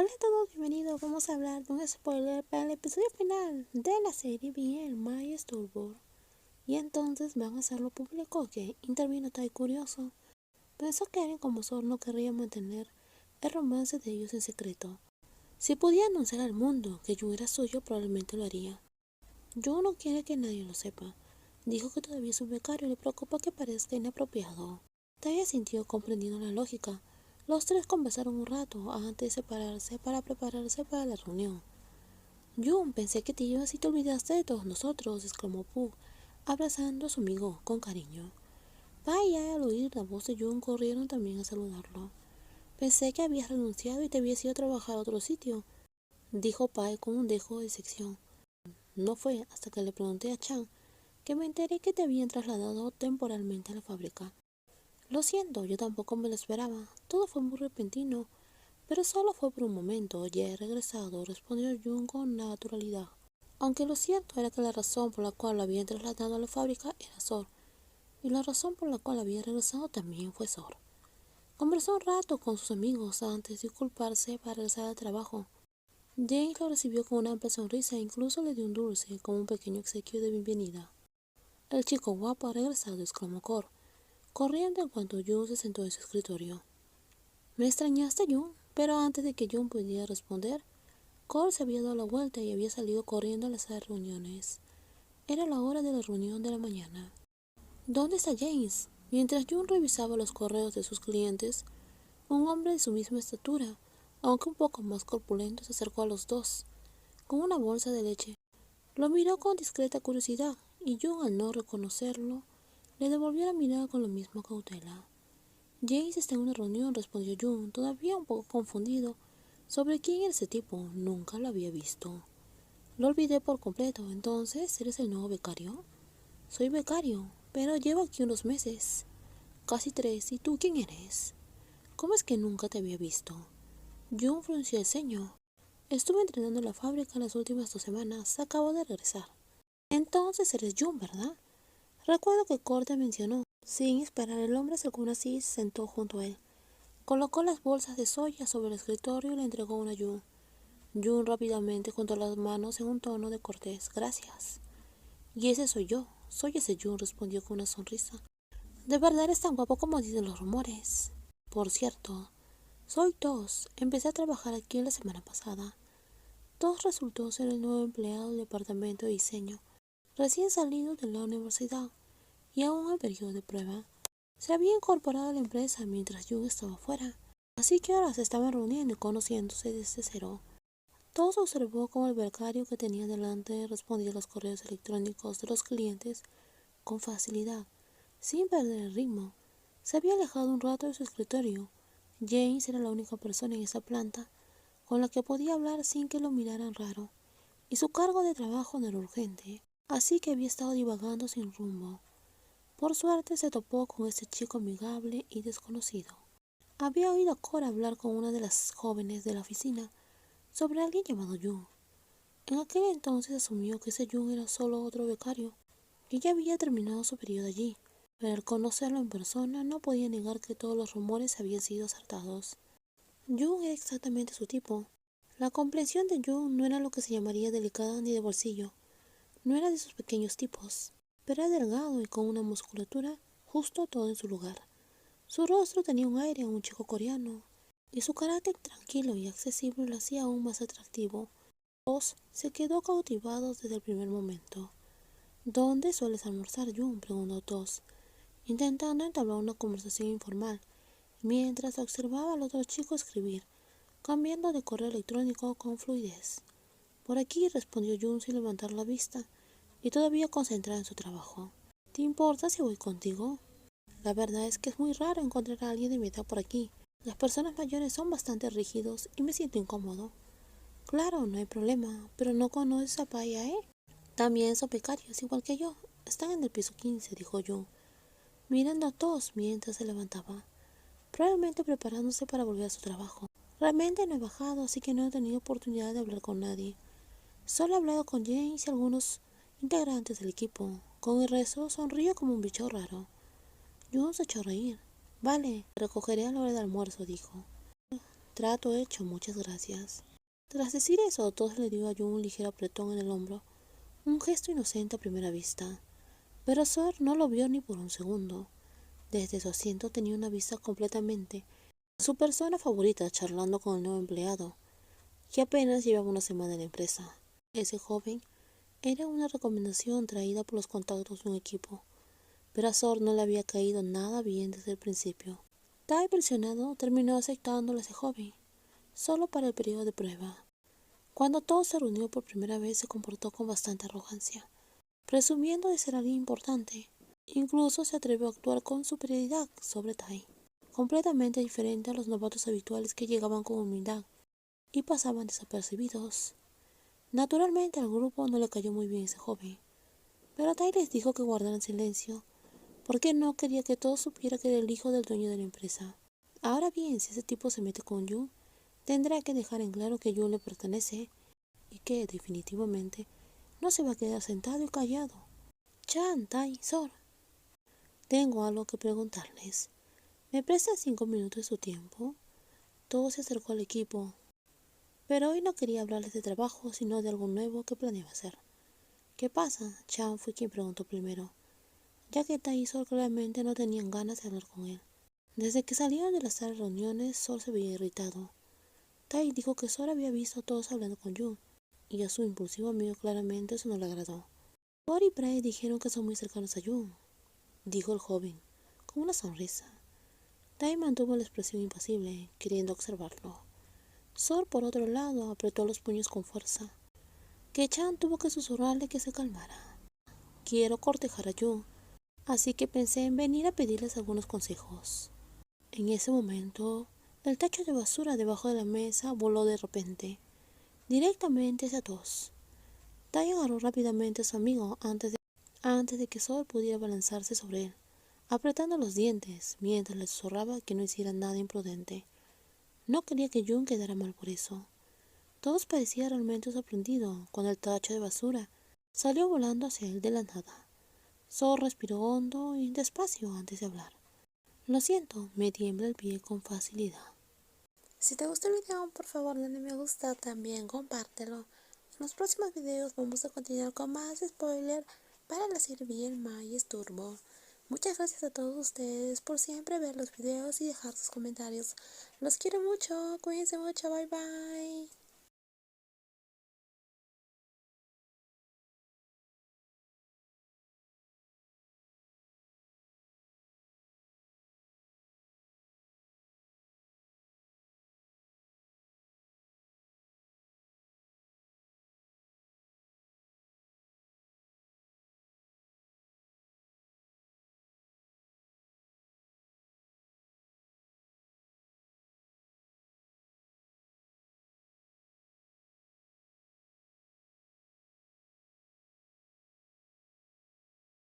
Hola a todos, bienvenidos. Vamos a hablar de un spoiler para el episodio final de la serie bien My Storyboard. Y entonces van a hacerlo público que intervino Tai curioso. Pensó que alguien como Sol no querría mantener el romance de ellos en secreto. Si podía anunciar al mundo que Jun era suyo, probablemente lo haría. Jun no quiere que nadie lo sepa. Dijo que todavía es un becario y le preocupa que parezca inapropiado. Tai sintió comprendiendo la lógica. Los tres conversaron un rato antes de separarse para prepararse para la reunión. Jun, pensé que te ibas y te olvidaste de todos nosotros, exclamó Pooh, abrazando a su amigo con cariño. Pai y Ai, al oír la voz de Jun, corrieron también a saludarlo. Pensé que habías renunciado y te habías ido a trabajar a otro sitio, dijo Pai con un dejo de sección. No fue hasta que le pregunté a Chan que me enteré que te habían trasladado temporalmente a la fábrica. Lo siento, yo tampoco me lo esperaba. Todo fue muy repentino, pero solo fue por un momento. Ya he regresado, respondió Jun con naturalidad. Aunque lo cierto era que la razón por la cual lo habían trasladado a la fábrica era Sor, y la razón por la cual había regresado también fue Sor. Conversó un rato con sus amigos antes de disculparse para regresar al trabajo. James lo recibió con una amplia sonrisa e incluso le dio un dulce como un pequeño obsequio de bienvenida. El chico guapo ha regresado, exclamó Cor, corriendo en cuanto Jun se sentó en su escritorio. ¿Me extrañaste, Jun? Pero antes de que Jun pudiera responder, Cole se había dado la vuelta y había salido corriendo a la sala de reuniones. Era la hora de la reunión de la mañana. ¿Dónde está James? Mientras Jun revisaba los correos de sus clientes, un hombre de su misma estatura, aunque un poco más corpulento, se acercó a los dos, con una bolsa de leche. Lo miró con discreta curiosidad, y Jun, al no reconocerlo, le devolvió la mirada con la misma cautela. James está en una reunión, respondió Jun, todavía un poco confundido sobre quién era ese tipo. Nunca lo había visto. Lo olvidé por completo. Entonces, ¿eres el nuevo becario? Soy becario, pero llevo aquí unos meses. Casi 3. ¿Y tú quién eres? ¿Cómo es que nunca te había visto? Jun frunció el ceño. Estuve entrenando en la fábrica las últimas 2 semanas. Acabo de regresar. Entonces eres Jun, ¿verdad? Recuerdo que Corte mencionó. Sin esperar, el hombre se acercó así y se sentó junto a él. Colocó las bolsas de soya sobre el escritorio y le entregó una a Jun. Jun rápidamente juntó las manos en un tono de cortés. Gracias. Y ese soy yo. Soy ese Jun, respondió con una sonrisa. De verdad eres tan guapo como dicen los rumores. Por cierto, soy Tos. Empecé a trabajar aquí la semana pasada. Tos resultó ser el nuevo empleado del departamento de diseño, recién salido de la universidad y aún en periodo de prueba. Se había incorporado a la empresa mientras Jun estaba fuera, así que ahora se estaban reuniendo y conociéndose desde cero. Todos observó cómo el becario que tenía delante respondía a los correos electrónicos de los clientes con facilidad, sin perder el ritmo. Se había alejado un rato de su escritorio. James era la única persona en esa planta con la que podía hablar sin que lo miraran raro, y su cargo de trabajo no era urgente, así que había estado divagando sin rumbo. Por suerte se topó con este chico amigable y desconocido. Había oído a Cora hablar con una de las jóvenes de la oficina sobre alguien llamado Jun. En aquel entonces asumió que ese Jun era solo otro becario, que ya había terminado su periodo allí, pero al conocerlo en persona no podía negar que todos los rumores habían sido acertados. Jun era exactamente su tipo. La complexión de Jun no era lo que se llamaría delicada ni de bolsillo, no era de esos pequeños tipos, pero era delgado y con una musculatura justo todo en su lugar. Su rostro tenía un aire a un chico coreano, y su carácter tranquilo y accesible lo hacía aún más atractivo. Oz se quedó cautivado desde el primer momento. ¿Dónde sueles almorzar, Jun?, preguntó Tos, intentando entablar una conversación informal, mientras observaba al otro chico escribir, cambiando de correo electrónico con fluidez. Por aquí, respondió Jun sin levantar la vista, y todavía concentrado en su trabajo. ¿Te importa si voy contigo? La verdad es que es muy raro encontrar a alguien de mi edad por aquí. Las personas mayores son bastante rígidos y me siento incómodo. Claro, no hay problema, pero ¿no conoces a Pai y Ae? También son becarios, igual que yo. Están en el piso 15, dijo Jun, mirando a todos mientras se levantaba, probablemente preparándose para volver a su trabajo. Realmente no he bajado, así que no he tenido oportunidad de hablar con nadie. Solo he hablado con James y algunos integrantes del equipo. Con el resto sonrío como un bicho raro. Jun se echó a reír. Vale, te recogeré a la hora del almuerzo, dijo. Trato hecho, muchas gracias. Tras decir eso, Todd le dio a Jung un ligero apretón en el hombro, un gesto inocente a primera vista. Pero Sor no lo vio ni por un segundo. Desde su asiento tenía una vista completamente a su persona favorita charlando con el nuevo empleado, que apenas llevaba una semana en la empresa. Ese joven era una recomendación traída por los contactos de un equipo, pero a Sor no le había caído nada bien desde el principio. Tan impresionado, terminó aceptándole a ese joven, solo para el periodo de prueba. Cuando todo se reunió por primera vez se comportó con bastante arrogancia, presumiendo de ser alguien importante. Incluso se atrevió a actuar con superioridad sobre Tai, completamente diferente a los novatos habituales que llegaban con humildad y pasaban desapercibidos. Naturalmente al grupo no le cayó muy bien ese joven, pero Tai les dijo que guardaran silencio, porque no quería que todos supieran que era el hijo del dueño de la empresa. Ahora bien, si ese tipo se mete con Jun, tendrá que dejar en claro que Jun le pertenece y que, definitivamente, no se va a quedar sentado y callado. Chan, Tai, Sor, tengo algo que preguntarles. ¿Me prestan 5 minutos de su tiempo? Todo se acercó al equipo, pero hoy no quería hablarles de trabajo, sino de algo nuevo que planeaba hacer. ¿Qué pasa? Chan fue quien preguntó primero, ya que Tai y Sol claramente no tenían ganas de hablar con él. Desde que salieron de la sala de reuniones, Sol se veía irritado. Tai dijo que Sol había visto a todos hablando con Jun, y a su impulsivo amigo claramente eso no le agradó. Sol y Bray dijeron que son muy cercanos a Jun, dijo el joven, con una sonrisa. Tai mantuvo la expresión impasible, queriendo observarlo. Sol, por otro lado, apretó los puños con fuerza, que Chan tuvo que susurrarle que se calmara. Quiero cortejar a Jun, así que pensé en venir a pedirles algunos consejos. En ese momento, el tacho de basura debajo de la mesa voló de repente, directamente hacia todos. Tai agarró rápidamente a su amigo antes de que Sol pudiera balanzarse sobre él, apretando los dientes mientras le susurraba que no hiciera nada imprudente. No quería que Jun quedara mal por eso. Todos parecían realmente sorprendidos cuando el tacho de basura salió volando hacia él de la nada. Sol respiró hondo y despacio antes de hablar. Lo siento, me tiembla el pie con facilidad. Si te gustó el video, por favor dale me gusta, también compártelo. En los próximos videos vamos a continuar con más spoiler para la serie BL My Turbo. Muchas gracias a todos ustedes por siempre ver los videos y dejar sus comentarios. Los quiero mucho, cuídense mucho, bye bye.